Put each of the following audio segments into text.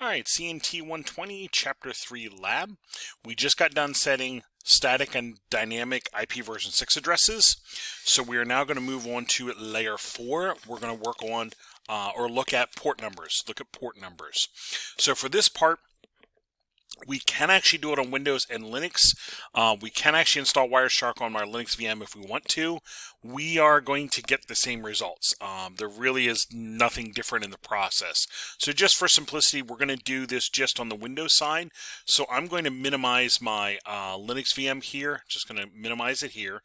Alright, CNT120 Chapter 3 Lab. We just got done setting static and dynamic IP version 6 addresses. So we are now going to move on to layer 4. We're going to work on or look at port numbers. So for this part, we can actually do it on Windows and Linux. We can actually install Wireshark on our Linux VM if we want to. We are going to get the same results. There really is nothing different in the process. So just for simplicity, we're going to do this just on the Windows side. So I'm going to minimize my Linux VM here. Just going to minimize it here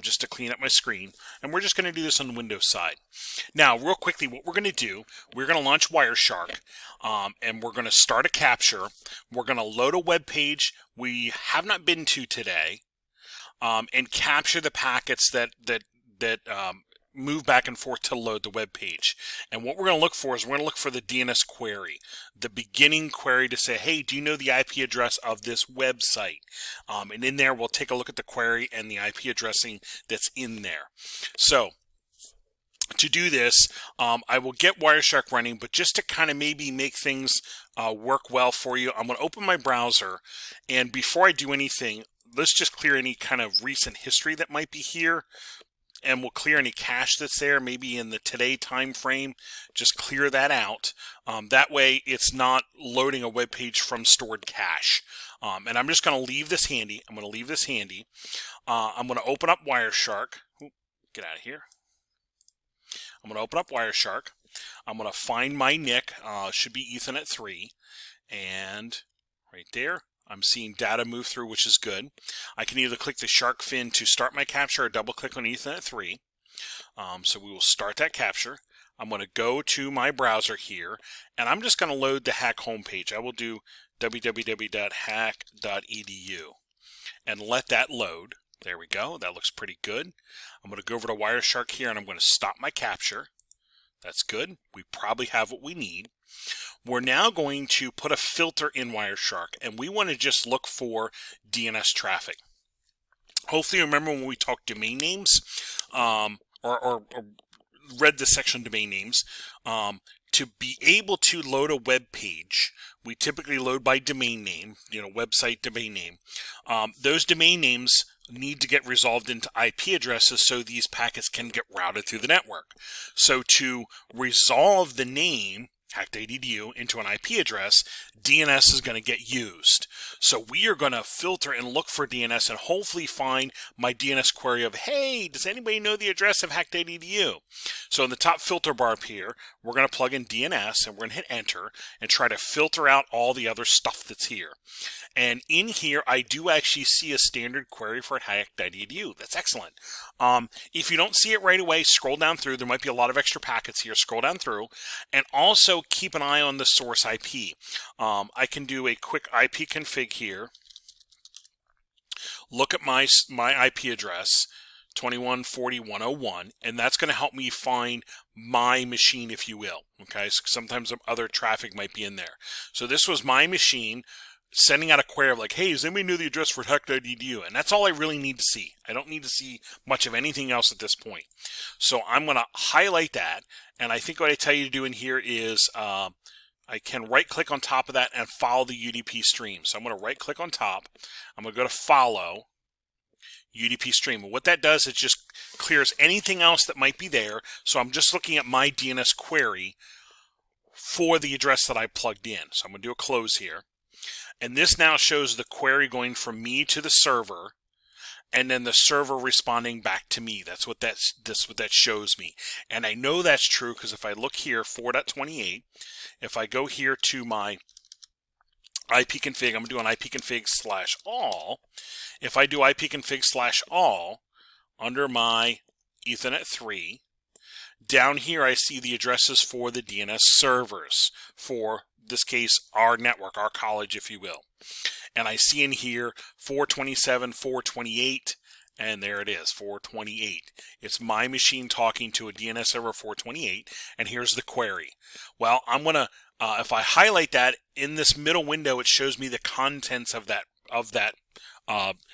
just to clean up my screen. And we're just going to do this on the Windows side. Now, real quickly, what we're going to do, we're going to launch Wireshark and we're going to start a capture. We're going to load a web page we have not been to today, and capture the packets that move back and forth to load the web page. And what we're going to look for is we're going to look for the DNS query, the beginning query to say, hey, do you know the IP address of this website? And in there, we'll take a look at the query and the IP addressing that's in there. So to do this, I will get Wireshark running, but just to kind of maybe make things work well for you, I'm going to open my browser, and before I do anything, let's just clear any kind of recent history that might be here, and we'll clear any cache that's there, maybe in the today time frame. Just clear that out. That way, it's not loading a web page from stored cache. And I'm just going to leave this handy. I'm going to open up Wireshark. Ooh, get out of here. I'm going to open up Wireshark. I'm going to find my NIC, should be Ethernet 3, and right there, I'm seeing data move through, which is good. I can either click the shark fin to start my capture or double click on Ethernet 3. So we will start that capture. I'm going to go to my browser here, and I'm just going to load the hack homepage. I will do www.hack.edu and let that load. There we go. That looks pretty good. I'm going to go over to Wireshark here, and I'm going to stop my capture. That's good. We probably have what we need. We're now going to put a filter in Wireshark, and we want to just look for DNS traffic. Hopefully you remember when we talked domain names, or read this section domain names. To be able to load a web page, we typically load by domain name, website domain name. Those domain names need to get resolved into IP addresses so these packets can get routed through the network. So to resolve the name, hack.edu, into an IP address, DNS is going to get used. So we are going to filter and look for DNS and hopefully find my DNS query of, hey, does anybody know the address of hack.edu? So in the top filter bar up here, we're going to plug in DNS and we're going to hit enter and try to filter out all the other stuff that's here. And in here, I do actually see a standard query for hack.edu. That's excellent. If you don't see it right away, scroll down through. There might be a lot of extra packets here. Scroll down through. And also keep an eye on the source IP. I can do a quick IP config here. Look at my IP address, 2140.101, and that's going to help me find my machine, if you will. Okay, so sometimes other traffic might be in there. So this was my machine, sending out a query of like, hey, does anybody know the address for hack.edu? And that's all I really need to see. I don't need to see much of anything else at this point. So I'm going to highlight that. And I think what I tell you to do in here is I can right click on top of that and follow the UDP stream. So I'm going to right click on top. I'm going to go to follow UDP stream. And what that does is just clears anything else that might be there. So I'm just looking at my DNS query for the address that I plugged in. So I'm going to do a close here. And this now shows the query going from me to the server, and then the server responding back to me. That's what that shows me. And I know that's true because if I look here, 4.28, if I go here to my IP config, I'm going to do an IP config /all. If I do IP config /all under my Ethernet 3, down here I see the addresses for the DNS servers for this case, our network, our college, if you will. And I see in here 427, 428, and there it is, 428. It's my machine talking to a DNS server 428, and here's the query. Well, I'm going to, if I highlight that, in this middle window, it shows me the contents of that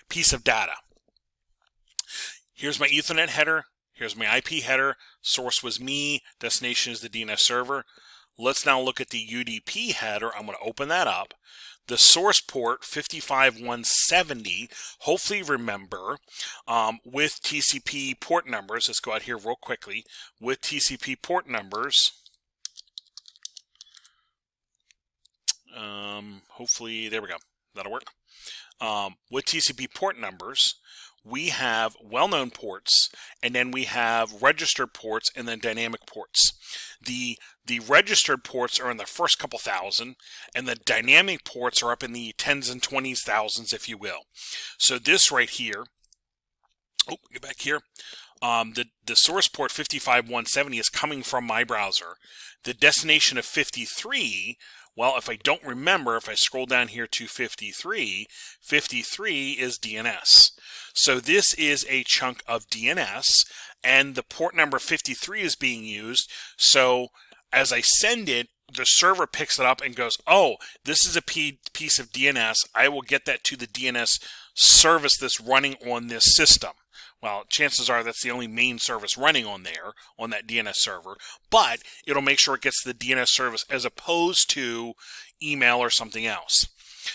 piece of data. Here's my Ethernet header. Here's my IP header. Source was me. Destination is the DNS server. let's now look at the UDP header. I'm going to open that up. The source port 55170, hopefully remember, with TCP port numbers, let's go out here real quickly, with TCP port numbers, hopefully, there we go, that'll work. With TCP port numbers, we have well-known ports, and then we have registered ports, and then dynamic ports. The registered ports are in the first couple thousand, and the dynamic ports are up in the tens and 20s thousands, if you will. So this right here, get back here. The source port 55170 is coming from my browser. The destination of 53, well, if I don't remember, if I scroll down here to 53, 53 is DNS. So this is a chunk of DNS, and the port number 53 is being used. So as I send it, the server picks it up and goes, oh, this is a piece of DNS. I will get that to the DNS service that's running on this system. Well, chances are that's the only main service running on there, on that DNS server, but it'll make sure it gets to the DNS service as opposed to email or something else.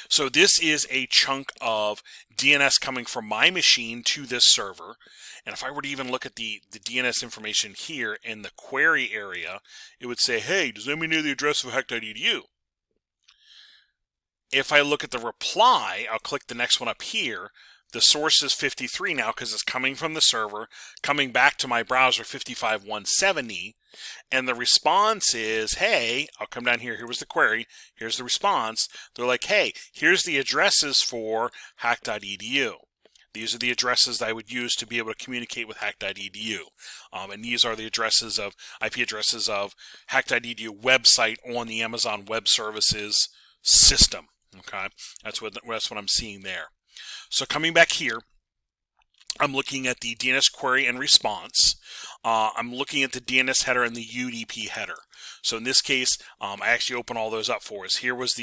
So this is a chunk of DNS coming from my machine to this server. And if I were to even look at the DNS information here in the query area, it would say, hey, does anybody know the address of hack.edu? If I look at the reply, I'll click the next one up here. The source is 53 now because it's coming from the server, coming back to my browser 55170, and the response is, hey, I'll come down here, here was the query, here's the response. They're like, hey, here's the addresses for hack.edu. These are the addresses that I would use to be able to communicate with hack.edu. And these are the addresses of, IP addresses of hack.edu website on the Amazon Web Services system. Okay, that's what I'm seeing there. So coming back here, I'm looking at the DNS query and response. I'm looking at the DNS header and the UDP header. So in this case, I actually opened all those up for us. Here was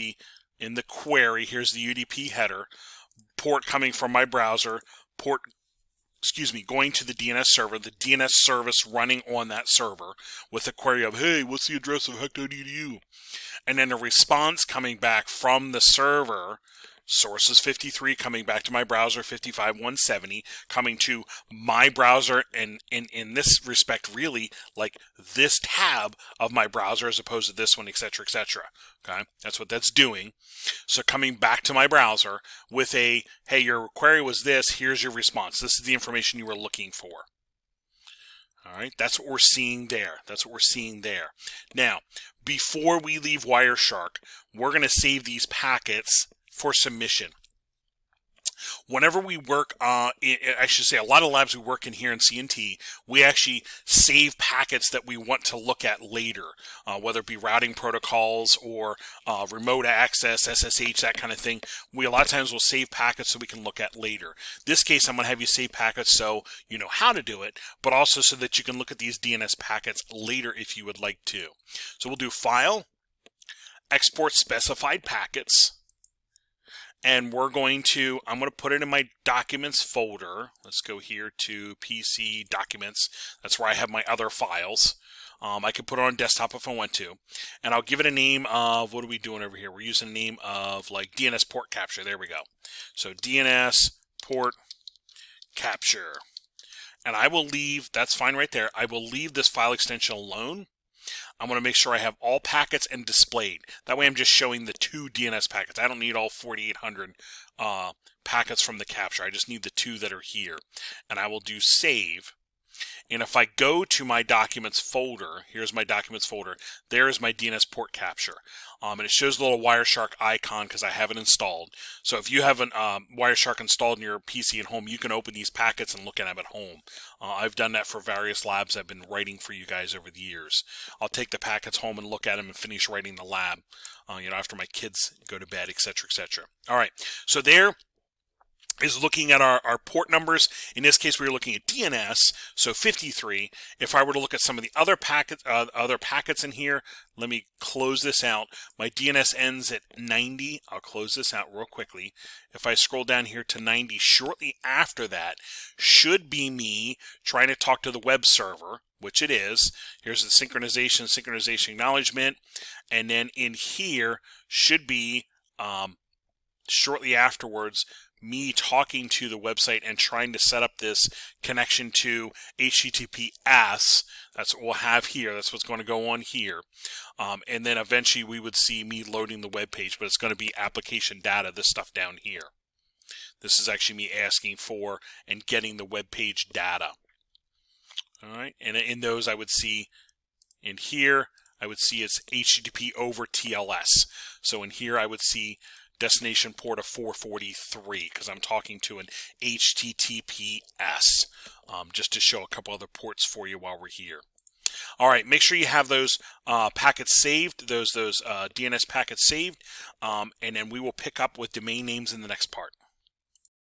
in the query, here's the UDP header, port coming from my browser, going to the DNS server, the DNS service running on that server with a query of, hey, what's the address of hack.edu? And then a response coming back from the server, sources 53 coming back to my browser 55170, coming to my browser, and in this respect really like this tab of my browser as opposed to this one, etc., etc. Okay, that's what that's doing. So coming back to my browser with a, hey, your query was this, here's your response, this is the information you were looking for. All right, that's what we're seeing there. That's what we're seeing there. Now, before we leave Wireshark, we're going to save these packets for submission. Whenever we work, I should say a lot of labs we work in here in CNT, we actually save packets that we want to look at later, whether it be routing protocols or remote access, SSH, that kind of thing. We a lot of times will save packets so we can look at later. This case, I'm going to have you save packets so you know how to do it, but also so that you can look at these DNS packets later if you would like to. So we'll do File, Export Specified Packets. And I'm going to put it in my Documents folder. Let's go here to PC Documents. That's where I have my other files. I could put it on desktop if I want to. And I'll give it a name of, what are we doing over here? We're using a name of like DNS Port Capture. There we go. So DNS Port Capture. And I will leave, that's fine right there. I will leave this file extension alone. I'm going to make sure I have all packets and displayed. That way I'm just showing the 2 DNS packets. I don't need all 4,800 packets from the capture. I just need the 2 that are here. And I will do save. And if I go to my Documents folder, here's my Documents folder, there is my DNS port capture. And it shows the little Wireshark icon because I have it installed. So if you have an Wireshark installed in your PC at home, you can open these packets and look at them at home. I've done that for various labs I've been writing for you guys over the years. I'll take the packets home and look at them and finish writing the lab, after my kids go to bed, etc., etc. All right, so there is looking at our port numbers. In this case, we were looking at DNS, so 53. If I were to look at some of the other packets in here, let me close this out. My DNS ends at 90. I'll close this out real quickly. If I scroll down here to 90, shortly after that should be me trying to talk to the web server, which it is. Here's the synchronization acknowledgement, and then in here should be shortly afterwards me talking to the website and trying to set up this connection to HTTPS. That's what we'll have here. That's what's going to go on here. And then eventually we would see me loading the web page, but it's going to be application data, this stuff down here. This is actually me asking for and getting the web page data. All right, and in those I would see in here, I would see it's HTTP over TLS. So in here I would see destination port of 443 because I'm talking to an HTTPS, just to show a couple other ports for you while we're here. All right, make sure you have those packets saved, those DNS packets saved, and then we will pick up with domain names in the next part.